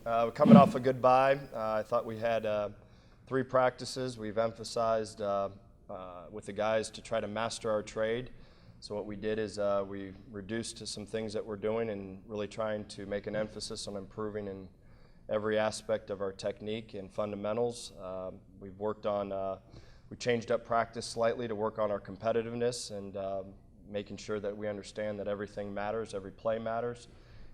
We're coming off a good bye. I thought we had 3 practices. We've emphasized with the guys to try to master our trade. So what we did is we reduced some things that we're doing and really trying to make an emphasis on improving in every aspect of our technique and fundamentals. We've worked on, we changed up practice slightly to work on our competitiveness and making sure that we understand that everything matters, every play matters.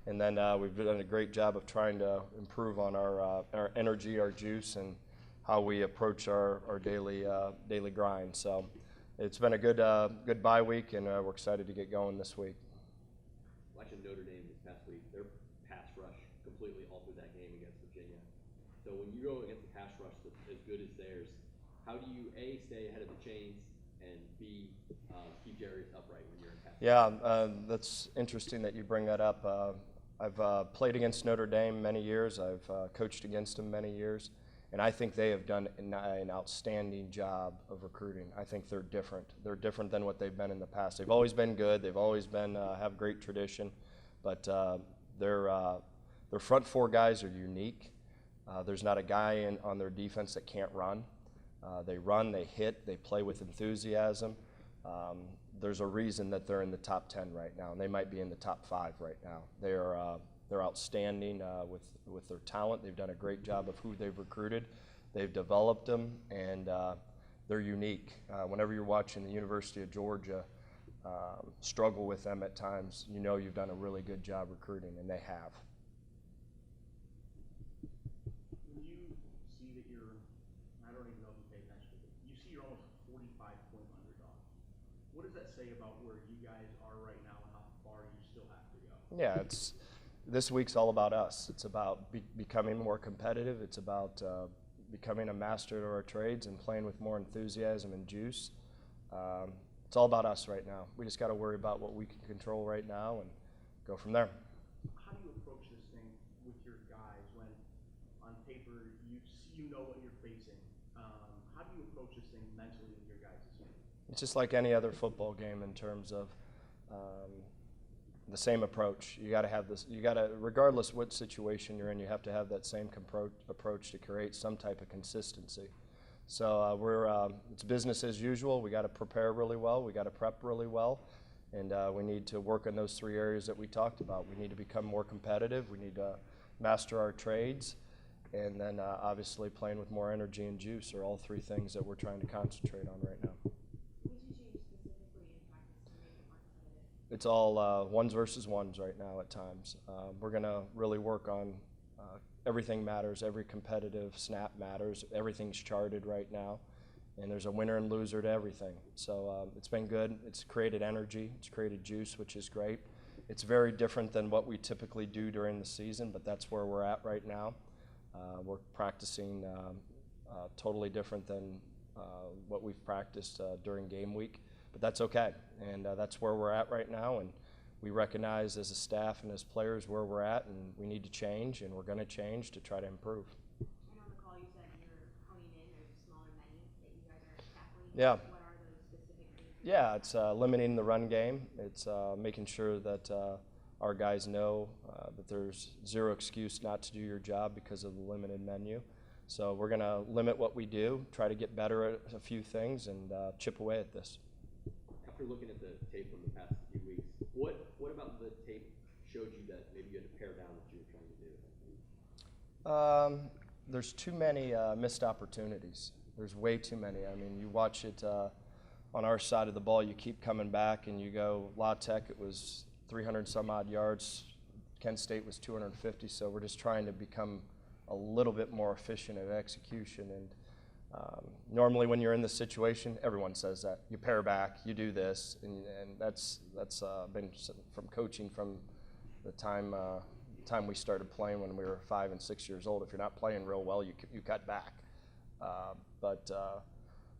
And then we've done a great job of trying to improve on our energy, our juice, and how we approach our daily grind. So it's been a good bye week, and we're excited to get going this week. Watching Notre Dame this past week, their pass rush completely altered that game against Virginia. So when you go against a pass rush that's as good as theirs, how do you A, stay ahead of the chains, and B, keep Jarius upright when you're in pass? Yeah, that's interesting that you bring that up. I've played against Notre Dame many years. I've coached against them many years. And I think they have done an outstanding job of recruiting. I think they're different. They're different than what they've been in the past. They've always been good. They've always been have great tradition. But their front 4 guys are unique. There's not a guy on their defense that can't run. They run, they hit, they play with enthusiasm. There's a reason that they're in the top 10 right now, and they might be in the top 5 right now. They're outstanding with their talent. They've done a great job of who they've recruited. They've developed them, and they're unique. Whenever you're watching the University of Georgia struggle with them at times, you know you've done a really good job recruiting, and they have. When you see that you're, I don't even know if you pay attention to it, you see you're almost a 45-point underdog. What does that say about where you guys are right now and how far you still have to go? Yeah, this week's all about us. It's about becoming more competitive. It's about becoming a master of our trades and playing with more enthusiasm and juice. It's all about us right now. We just got to worry about what we can control right now and go from there. How do you approach this thing with your guys when, on paper, you know what you're facing? How do you approach this thing mentally with your guys this week? It's just like any other football game in terms of the same approach. You got to have this. You got to, regardless what situation you're in, you have to have that same approach to create some type of consistency. So it's business as usual. We got to prepare really well. We got to prep really well, and we need to work on those 3 areas that we talked about. We need to become more competitive. We need to master our trades, and then obviously playing with more energy and juice are all 3 things that we're trying to concentrate on right now. It's all ones versus ones right now at times. We're going to really work on everything matters, every competitive snap matters, everything's charted right now, and there's a winner and loser to everything. So it's been good. It's created energy. It's created juice, which is great. It's very different than what we typically do during the season, but that's where we're at right now. We're practicing totally different than what we've practiced during game week. But that's okay, and that's where we're at right now, and we recognize as a staff and as players where we're at, and we need to change, and we're going to change to try to improve. And on the call you said you're honing in, there's a smaller menu that you guys are tackling. Yeah. What are those specific things? Yeah, it's limiting the run game. It's making sure that our guys know that there's zero excuse not to do your job because of the limited menu. So we're going to limit what we do, try to get better at a few things, and chip away at this. After looking at the tape from the past few weeks, what about the tape showed you that maybe you had to pare down what you were trying to do? There's too many missed opportunities. There's way too many. I mean, you watch it on our side of the ball, you keep coming back and you go, La Tech, it was 300 some odd yards. Kent State was 250, so we're just trying to become a little bit more efficient at execution. And normally when you're in this situation, everyone says that. You pare back, you do this, and that's been from coaching from the time we started playing when we were 5 and 6 years old. If you're not playing real well, you cut back. But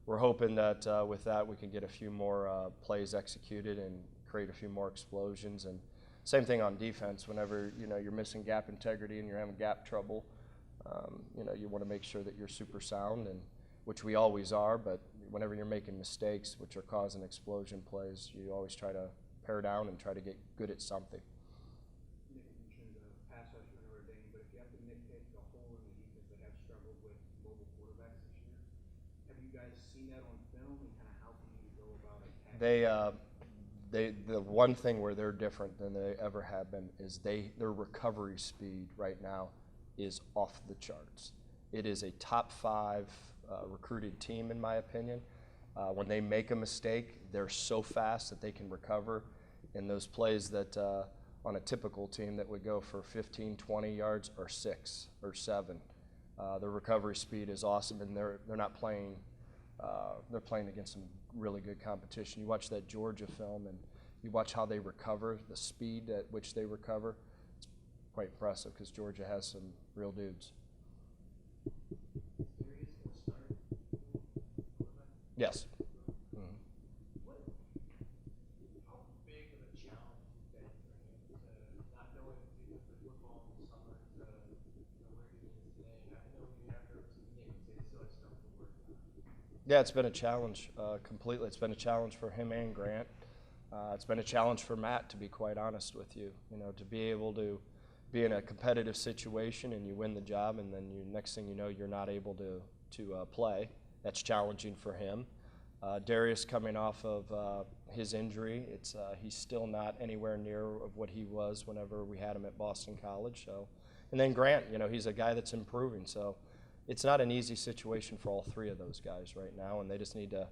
we're hoping that with that we can get a few more plays executed and create a few more explosions. And same thing on defense. Whenever you're missing gap integrity and you're having gap trouble, you want to make sure that you're super sound, and which we always are, but whenever you're making mistakes which are causing explosion plays, you always try to pare down and try to get good at something. Nick mentioned the pass rush for Notre Dame, but if you you have to nitpick the hole in the defense that have struggled with mobile quarterbacks this year. Have you guys seen that on film, and kind of how can you go about attacking? The one thing where they're different than they ever have been is their recovery speed right now is off the charts. It is a top 5 recruited team, in my opinion. When they make a mistake, they're so fast that they can recover. In those plays that on a typical team that would go for 15, 20 yards or 6 or 7, their recovery speed is awesome, and they're not playing. They're playing against some really good competition. You watch that Georgia film, and you watch how they recover, the speed at which they recover. It's quite impressive because Georgia has some real dudes. Yes. Mm-hmm. How big of a challenge has it been for him to not knowing if he was the football in the summer to where he is today? I know we have heard some Nick say still has stuff to work on. Yeah, it's been a challenge completely. It's been a challenge for him and Grant. It's been a challenge for Matt, to be quite honest with you. You know, to be able to be in a competitive situation and you win the job, and then next thing you know, you're not able to play. That's challenging for him. Darius coming off of his injury, he's still not anywhere near of what he was whenever we had him at Boston College. So, and then Grant, you know, he's a guy that's improving. So, it's not an easy situation for all 3 of those guys right now, and they just need to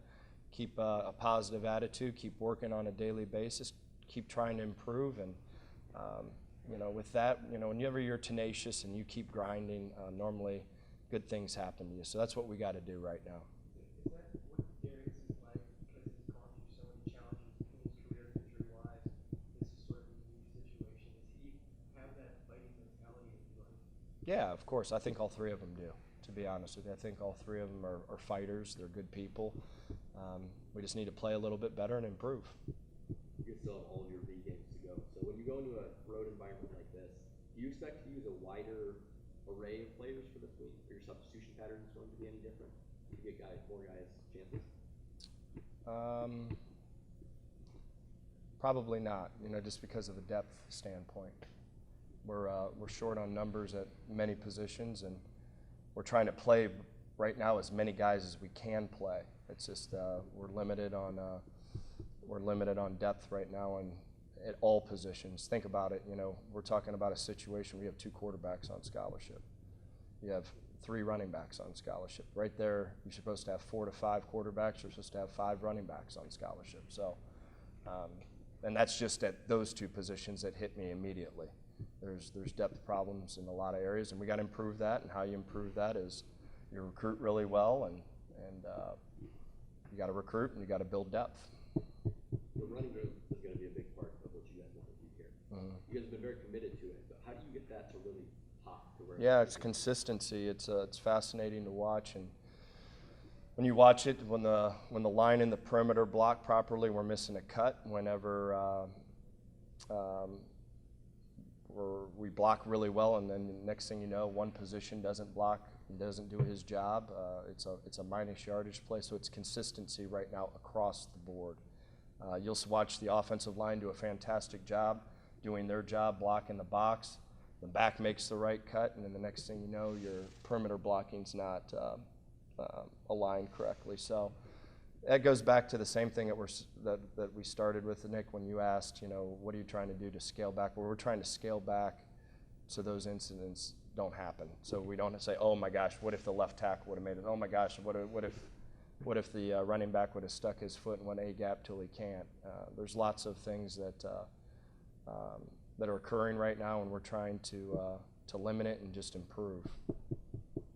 keep a positive attitude, keep working on a daily basis, keep trying to improve, and you know, with that, you know, whenever you're tenacious and you keep grinding, normally good things happen to you. So that's what we got to do right now. Is that what Darius is like, because he's gone through so many challenges in his career injury-wise? This is sort of a unique situation. Does he have that fighting mentality that you like? Yeah, of course. I think all 3 of them do, to be honest with you. I think all 3 of them are fighters. They're good people. We just need to play a little bit better and improve. You still have all of your B games to go. So when you go into a road environment like this, do you expect to use a wider array of players for this week? Are your substitution patterns going to be any different? To get more guys chances? Probably not, you know, just because of a depth standpoint. We're short on numbers at many positions, and we're trying to play right now as many guys as we can play. It's just we're limited on depth right now and at all positions. Think about it, you know, we're talking about a situation, we have 2 quarterbacks on scholarship. You have 3 running backs on scholarship. Right there, you're supposed to have 4 to 5 quarterbacks. You're supposed to have 5 running backs on scholarship. So, and that's just at those 2 positions that hit me immediately. There's depth problems in a lot of areas, and we got to improve that. And how you improve that is you recruit really well, and you got to recruit and you got to build depth. The running game is going to be a big part of what you guys want to do here. Mm-hmm. You guys have been very committed to it, but how do you get that to really pop to where? Yeah, it's consistency. It's fascinating to watch, and when you watch it, when the line in the perimeter block properly, we're missing a cut. Whenever we block really well, and then the next thing you know, one position doesn't block, doesn't do his job. It's a minus yardage play, so it's consistency right now across the board. You'll watch the offensive line do a fantastic job doing their job, blocking the box. The back makes the right cut, and then the next thing you know, your perimeter blocking's not aligned correctly. So that goes back to the same thing that we started with, Nick, when you asked, you know, what are you trying to do to scale back? Well, we're trying to scale back so those incidents don't happen. So we don't say, oh my gosh, what if the left tackle would have made it? Oh my gosh, what if the running back would have stuck his foot in one A gap till he can't? There's lots of things that are occurring right now, and we're trying to limit it and just improve.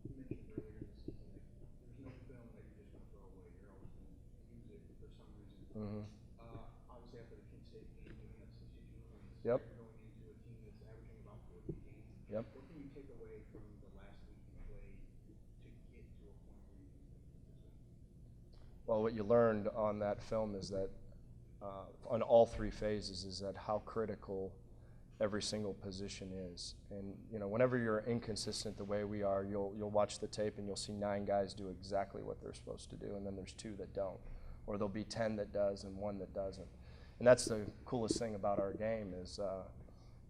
You mentioned earlier in the season that there's no film that you're just going to throw away. You're always going to use it for some reason. Mm-hmm. Obviously, after the Kent State game, you had 62 wins. Yep. You're going into a team that's averaging about 40 games. Yep. What can you take away from the last week you played to get to a point where you can win this week? Well, what you learned on that film is that on all 3 phases is that how critical every single position is. And you know, whenever you're inconsistent the way we are, you'll watch the tape and you'll see 9 guys do exactly what they're supposed to do, and then there's 2 that don't, or there'll be 10 that does and 1 that doesn't. And that's the coolest thing about our game is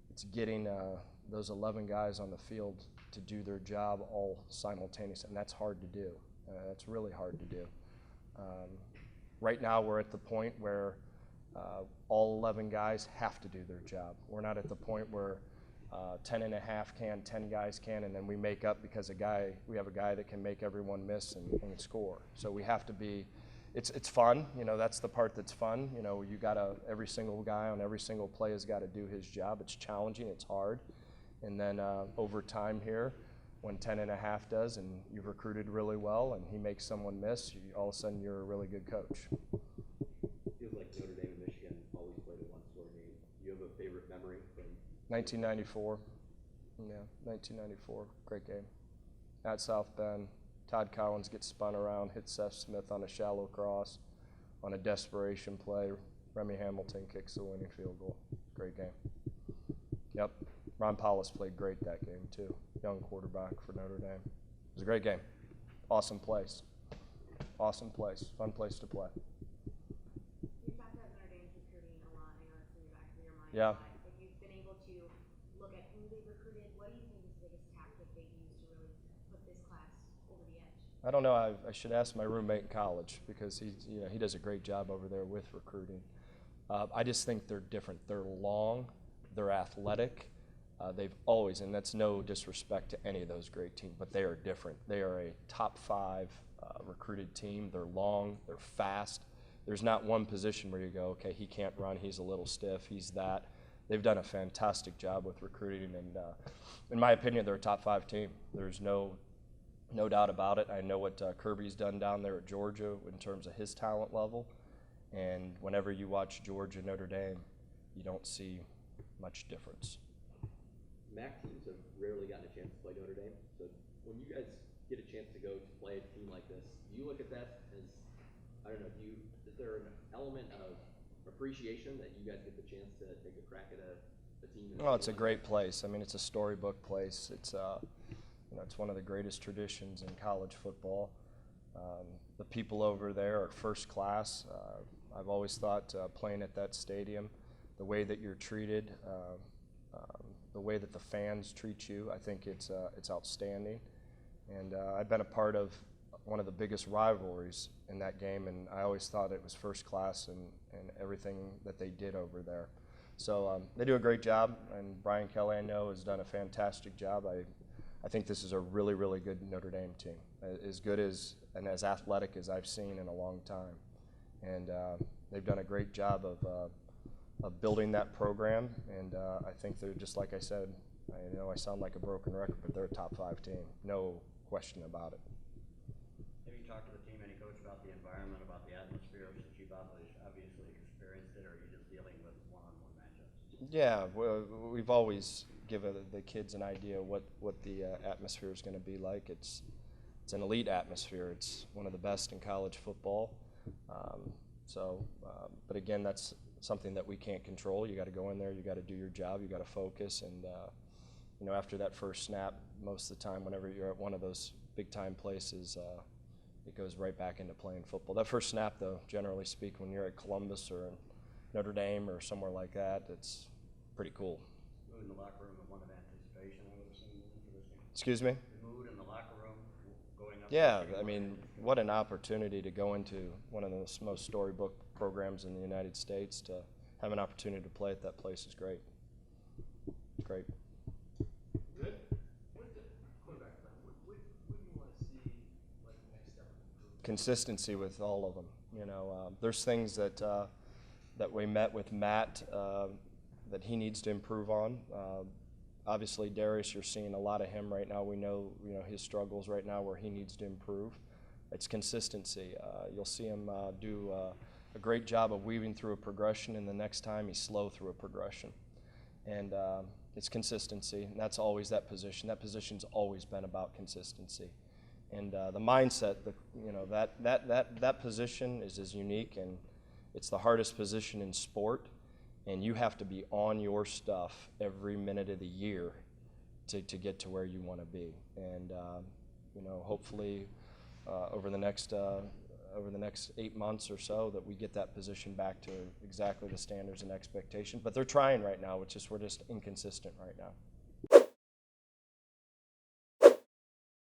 it's getting those 11 guys on the field to do their job all simultaneously, and that's hard to do. That's really hard to do. Right now we're at the point where all 11 guys have to do their job. We're not at the point where 10 and a half can, 10 guys can, and then we make up because we have a guy that can make everyone miss and score. So we have to be, it's fun, you know, that's the part that's fun. You know, every single guy on every single play has got to do his job. It's challenging, it's hard. And then over time here, when 10 and a half does and you've recruited really well and he makes someone miss, all of a sudden you're a really good coach. Feels like Notre Dame and Michigan always played a one-score game. Do you have a favorite memory from 1994. Yeah, 1994. Great game. At South Bend, Todd Collins gets spun around, hits Seth Smith on a shallow cross. On a desperation play, Remy Hamilton kicks the winning field goal. Great game. Yep. Ron Paulus played great that game, too. Young quarterback for Notre Dame. It was a great game. Awesome place. Awesome place. Fun place to play. You talked about Notre Dame's recruiting a lot. I know it's in the back of your mind Yeah. a lot. If you've been able to look at who they recruited, what do you think is the biggest tactic they used to really put this class over the edge? I don't know. I should ask my roommate in college because he does a great job over there with recruiting. I just think they're different. They're long. They're athletic. They've always, and that's no disrespect to any of those great teams, but they are different. They are a top 5 recruited team. They're long. They're fast. There's not one position where you go, okay, he can't run. He's a little stiff. He's that. They've done a fantastic job with recruiting, and in my opinion, they're a top 5 team. There's no doubt about it. I know what Kirby's done down there at Georgia in terms of his talent level, and whenever you watch Georgia Notre Dame, you don't see much difference. MAC teams have rarely gotten a chance to play Notre Dame. So when you guys get a chance to go to play a team like this, do you look at that as, I don't know, is there an element of appreciation that you guys get the chance to take a crack at a team? Well, it's a great place. I mean, it's a storybook place. It's it's one of the greatest traditions in college football. The people over there are first class. I've always thought playing at that stadium, the way that you're treated, the way that the fans treat you, I think it's outstanding. And I've been a part of one of the biggest rivalries in that game, and I always thought it was first class and everything that they did over there. So they do a great job, and Brian Kelly, I know, has done a fantastic job. I think this is a really, really good Notre Dame team, as good as and as athletic as I've seen in a long time. And they've done a great job of building that program, and I think they're, just like I said, I know I sound like a broken record, but they're a top 5 team, no question about it. Have you talked to the team, any coach, about the environment, about the atmosphere, since you've obviously experienced it, or are you just dealing with one-on-one matchups? Yeah, we've always given the kids an idea what the atmosphere is going to be like. It's an elite atmosphere. It's one of the best in college football. But again, that's something that we can't control. You got to go in there, you got to do your job, you got to focus, and after that first snap, most of the time, whenever you're at one of those big-time places, it goes right back into playing football. That first snap, though, generally speaking, when you're at Columbus or Notre Dame or somewhere like that, it's pretty cool. Mood in the locker room and one of anticipation, I would assume, for this game. Excuse me? The mood in the locker room going up. Yeah, I mean, what an opportunity to go into one of the most storybook programs in the United States. To have an opportunity to play at that place is great. It's great. Good. Going back to that, what do you want to see, like, the next step of improvement? Consistency with all of them. There's things that we met with Matt that he needs to improve on. Obviously, Darius, you're seeing a lot of him right now. We know his struggles right now where he needs to improve. It's consistency. You'll see him do a great job of weaving through a progression, and the next time he's slow through a progression. And it's consistency, and that's always that position. That position's always been about consistency. And the mindset, that position is as unique, and it's the hardest position in sport, and you have to be on your stuff every minute of the year to get to where you want to be. And hopefully over the next 8 months or so that we get that position back to exactly the standards and expectations. But they're trying right now. We're just inconsistent right now.